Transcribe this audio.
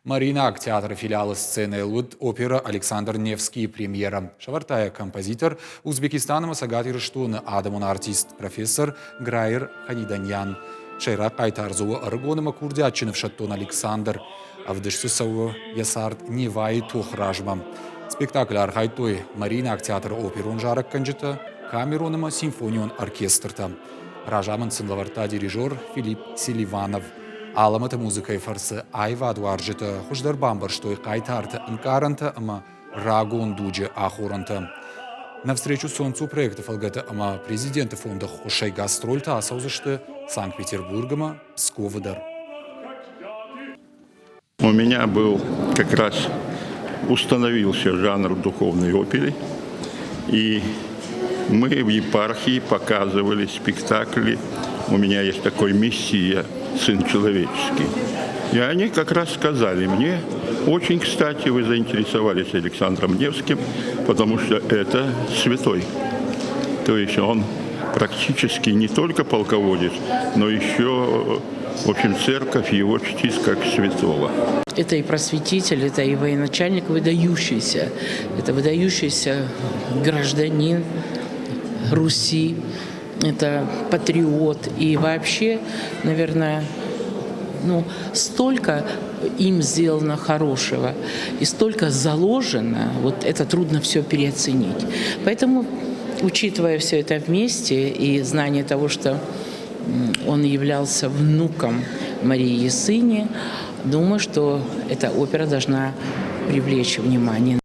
Марина театр филиала сцены Луд опера Александр Невский премьера. Шавартая композитор Узбекистаном Сагат Ирштун Адамун артист профессор Грайер Ханиданьян. Шайра Кайтарзова Аргонима Курдячинов Шаттон Александр. Авдышсусову Ясарт Невай Тухражмам. Спектакль Архайтой Марина театр оперун жарок канджита Камерунима симфонион оркестрта. Ражаман сынлаварта дирижер Филипп Селиванов. Аламата музыкой фарсы Айва Дуарджита Хуждар Бамбарштой Кайтарта Инкаранта Ама Рагон Дуджи Ахуранта. Навстречу солнцу проектов ЛГТ Ама президента фонда Хушай Гастрольта Асаузышты Санкт-Петербургама Псководар. У меня был как раз установился жанр духовной оперы, и мы в епархии показывали спектакли. У меня есть такой «Мессия, Сын Человеческий». И они как раз сказали мне, очень кстати вы заинтересовались Александром Невским, потому что это святой. То есть он практически не только полководец, но еще, в общем, церковь его чтит как святого. Это и просветитель, это и военачальник выдающийся. Это выдающийся гражданин Руси. Это патриот. И вообще, наверное, столько им сделано хорошего и столько заложено, вот это трудно все переоценить. Поэтому, учитывая все это вместе и знание того, что он являлся внуком Марии Ясыни, думаю, что эта опера должна привлечь внимание.